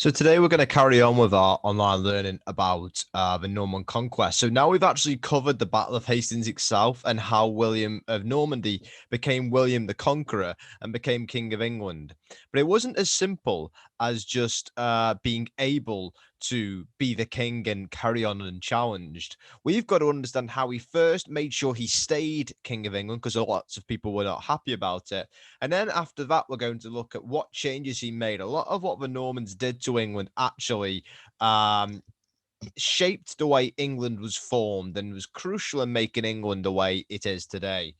So today we're going to carry on with our online learning about the Norman conquest. So now we've actually covered the Battle of Hastings itself and how William of Normandy became William the Conqueror and became King of England. But it wasn't as simple as just being able to be the king and carry on unchallenged. We've got to understand how he first made sure he stayed King of England because lots of people were not happy about it. And then after that, we're going to look at what changes he made. A lot of what the Normans did to England actually shaped the way England was formed and was crucial in making England the way it is today.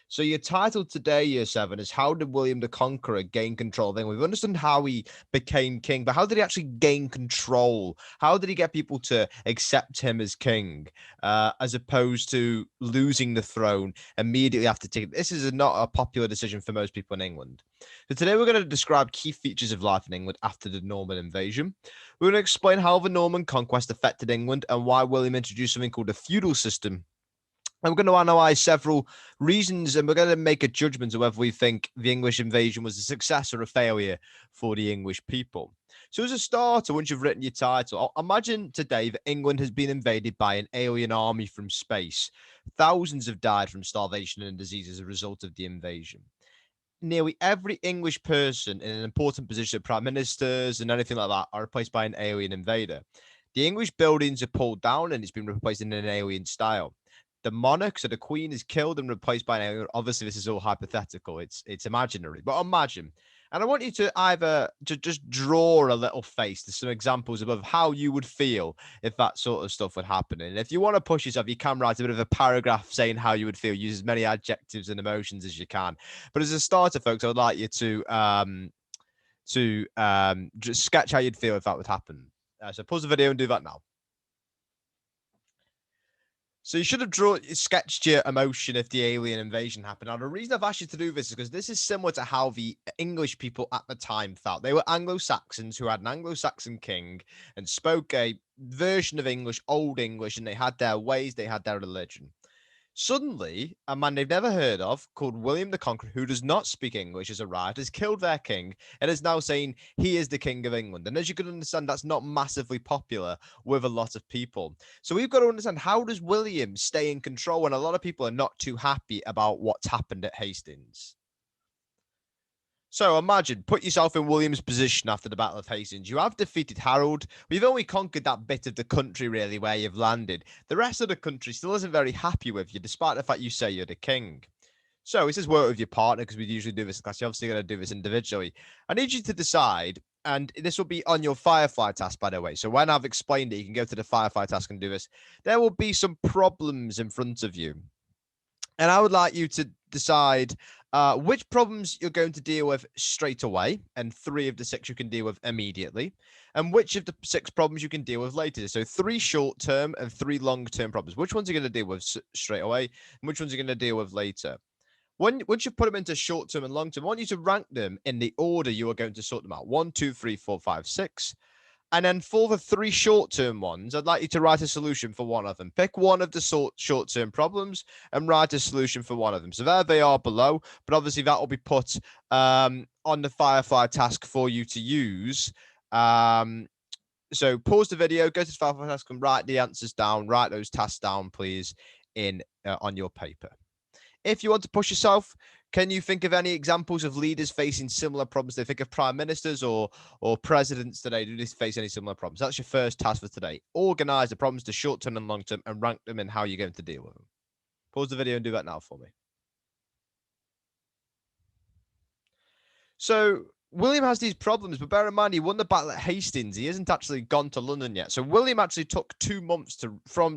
So your title today, Year 7, is How Did William the Conqueror Gain Control of England? We've understood how he became king, but how did he actually gain control? How did he get people to accept him as king, as opposed to losing the throne immediately after taking? This is not a popular decision for most people in England. So today we're going to describe key features of life in England after the Norman invasion. We're going to explain how the Norman conquest affected England and why William introduced something called a feudal system. And we're going to analyze several reasons, and we're going to make a judgment of whether we think the English invasion was a success or a failure for the English people. So as a starter, once you've written your title, imagine today that England has been invaded by an alien army from space. Thousands have died from starvation and disease as a result of the invasion. Nearly every English person in an important position, prime ministers and anything like that, are replaced by an alien invader. The English buildings are pulled down and it's been replaced in an alien style. The monarch, so the queen, is killed and replaced by an alien. Obviously, this is all hypothetical. It's imaginary, but imagine. And I want you to either just draw a little face to some examples above how you would feel if that sort of stuff would happen. And if you want to push yourself, you can write a bit of a paragraph saying how you would feel. Use as many adjectives and emotions as you can. But as a starter, folks, I would like you to just sketch how you'd feel if that would happen. So pause the video and do that now. So you should have sketched your emotion if the alien invasion happened. Now, the reason I've asked you to do this is because this is similar to how the English people at the time felt. They were Anglo-Saxons who had an Anglo-Saxon king and spoke a version of English, Old English, and they had their ways, they had their religion. Suddenly, a man they've never heard of, called William the Conqueror, who does not speak English, has arrived, has killed their king, and is now saying he is the king of England. And as you can understand, that's not massively popular with a lot of people. So we've got to understand, how does William stay in control when a lot of people are not too happy about what's happened at Hastings? So imagine, put yourself in William's position after the Battle of Hastings. You have defeated Harold. We've only conquered that bit of the country, really, where you've landed. The rest of the country still isn't very happy with you, despite the fact you say you're the king. So this is work with your partner, because we usually do this in class. You're obviously going to do this individually. I need you to decide, and this will be on your Firefly task, by the way. So when I've explained it, you can go to the Firefly task and do this. There will be some problems in front of you. And I would like you to decide which problems you're going to deal with straight away, and 3 of the 6 you can deal with immediately, and which of the 6 problems you can deal with later. So 3 short-term and 3 long-term problems. Which ones are you going to deal with straight away, and which ones are you going to deal with later? Once you put them into short-term and long-term, I want you to rank them in the order you are going to sort them out. 1, 2, 3, 4, 5, 6. And then for the 3 short-term ones, I'd like you to write a solution for one of them. Pick one of the short-term problems and write a solution for one of them. So there they are below, but obviously that will be put on the Firefly task for you to use. So pause the video, go to the Firefly task and write the answers down. Write those tasks down, please, in on your paper. If you want to push yourself, can you think of any examples of leaders facing similar problems? They think of prime ministers or presidents today. Do they face any similar problems? That's your first task for today. Organize the problems to short term and long term and rank them in how you're going to deal with them. Pause the video and do that now for me. So William has these problems, but bear in mind, he won the battle at Hastings. He hasn't actually gone to London yet. So William actually took 2 months to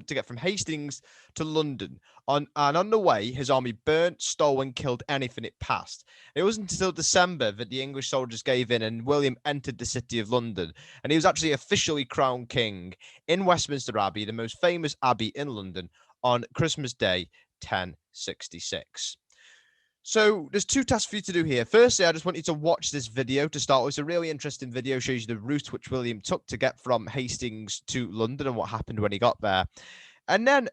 get from Hastings to London. And on the way, his army burnt, stole, and killed anything it passed. It wasn't until December that the English soldiers gave in and William entered the city of London. And he was actually officially crowned king in Westminster Abbey, the most famous abbey in London, on Christmas Day, 1066. So there's 2 tasks for you to do here. Firstly, I just want you to watch this video to start with. It's a really interesting video, shows you the route which William took to get from Hastings to London and what happened when he got there. And then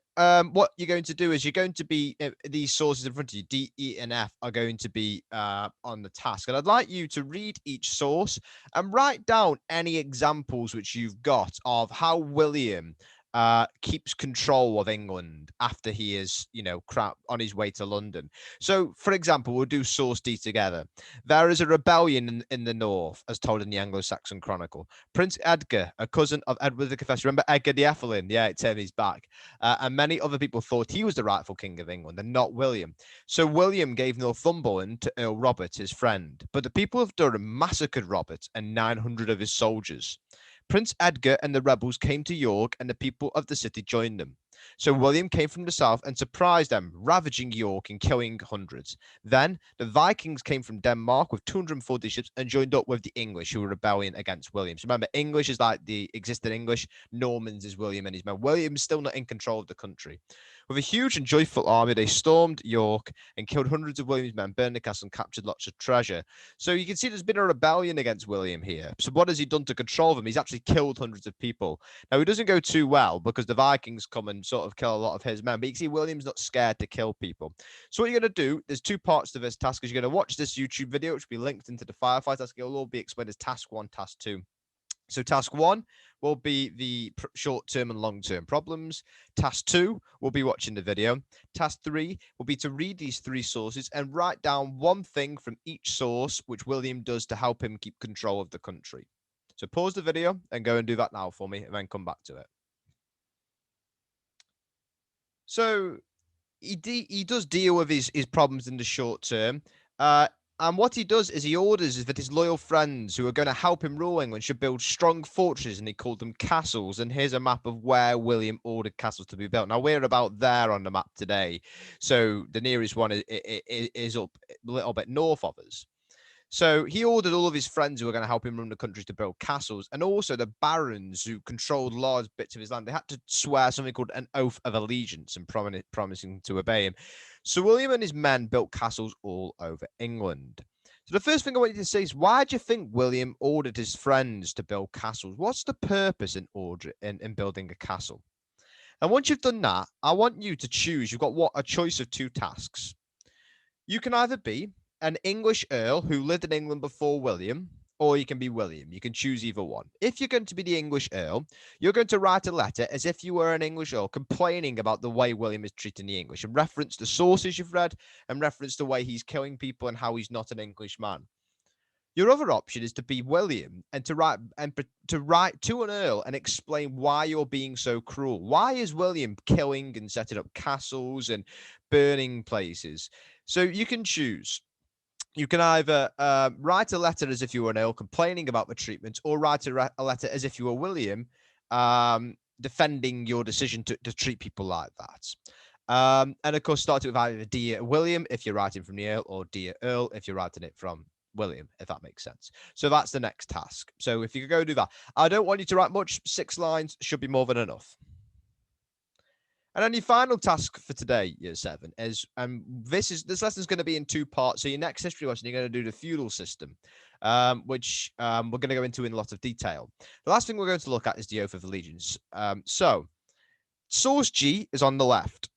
what you're going to do is you're going to be these sources in front of you, D, E, and F, are going to be on the task. And I'd like you to read each source and write down any examples which you've got of how William keeps control of England after he is, crap on his way to London. So, for example, we'll do source D together. There is a rebellion in the north, as told in the Anglo-Saxon Chronicle. Prince Edgar, a cousin of Edward the Confessor, remember Edgar the Evelyn? Yeah, it turned his back. And many other people thought he was the rightful king of England and not William. So William gave Northumberland to Earl Robert, his friend. But the people of Durham massacred Robert and 900 of his soldiers. Prince Edgar and the rebels came to York, and the people of the city joined them. So William came from the south and surprised them, ravaging York and killing hundreds. Then the Vikings came from Denmark with 240 ships and joined up with the English, who were rebelling against William. So remember, English is like the existing English. Normans is William and his men. William's still not in control of the country. With a huge and joyful army, they stormed York and killed hundreds of William's men, burned the castle, and captured lots of treasure. So you can see there's been a rebellion against William here. So what has he done to control them? He's actually killed hundreds of people. Now, he doesn't go too well because the Vikings come and sort of kill a lot of his men. But you can see William's not scared to kill people. So what you're going to do, there's two parts to this task. Is you're going to watch this YouTube video, which will be linked into the Firefight task. It'll all be explained as task 1, task 2. So task 1 will be the short-term and long-term problems. Task 2 will be watching the video. Task 3 will be to read these 3 sources and write down one thing from each source which William does to help him keep control of the country. So pause the video and go and do that now for me, and then come back to it. So he does deal with his problems in the short term. And what he does is he orders that his loyal friends who are going to help him rule England should build strong fortresses, and he called them castles. And here's a map of where William ordered castles to be built. Now, we're about there on the map today. So the nearest one is up a little bit north of us. So he ordered all of his friends who were going to help him run the country to build castles, and also the barons who controlled large bits of his land. They had to swear something called an oath of allegiance and promising to obey him. So William and his men built castles all over England. So the first thing I want you to say is, why do you think William ordered his friends to build castles? What's the purpose in building a castle? And once you've done that, I want you to choose. You've got a choice of 2 tasks. You can either be an English earl who lived in England before William, or you can be William. You can choose either one. If you're going to be the English earl, you're going to write a letter as if you were an English earl, complaining about the way William is treating the English, and reference the sources you've read, and reference the way he's killing people and how he's not an English man. Your other option is to be William and to write to an earl and explain why you're being so cruel. Why is William killing and setting up castles and burning places? So you can choose. You can either write a letter as if you were an earl complaining about the treatment, or write a letter as if you were William, defending your decision to treat people like that. And of course, start it with either Dear William if you're writing from the Earl, or Dear Earl if you're writing it from William, if that makes sense. So that's the next task. So if you could go do that. I don't want you to write much. 6 lines should be more than enough. And then your final task for today, year 7, is this lesson is going to be in 2 parts. So your next history lesson, you're going to do the feudal system, which we're going to go into in a lot of detail. The last thing we're going to look at is the Oath of Allegiance. So source G is on the left.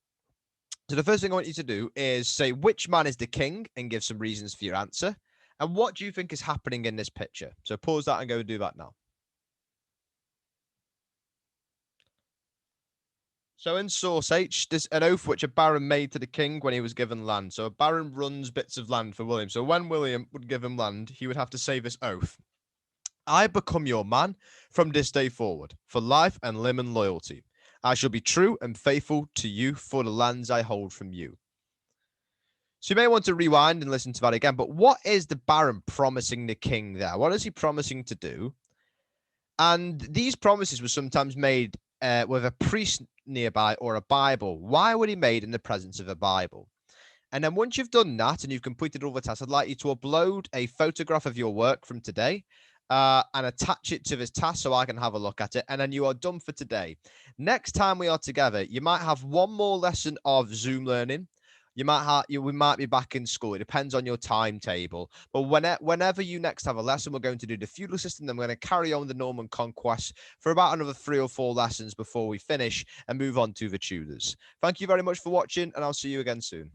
So the first thing I want you to do is say which man is the king and give some reasons for your answer. And what do you think is happening in this picture? So pause that and go and do that now. So in source H, there's an oath which a baron made to the king when he was given land. So a baron runs bits of land for William. So when William would give him land, he would have to say this oath. I become your man from this day forward, for life and limb and loyalty. I shall be true and faithful to you for the lands I hold from you. So you may want to rewind and listen to that again. But what is the baron promising the king there? What is he promising to do? And these promises were sometimes made with a priest nearby or a Bible. Why were they made in the presence of a Bible? And then once you've done that and you've completed all the tasks, I'd like you to upload a photograph of your work from today and attach it to this task so I can have a look at it. And then you are done for today. Next time we are together, you might have one more lesson of Zoom learning. we might be back in school. It depends on your timetable. But whenever you next have a lesson, we're going to do the feudal system. Then we're going to carry on with the Norman conquest for about another 3 or 4 lessons before we finish and move on to the Tudors. Thank you very much for watching, and I'll see you again soon.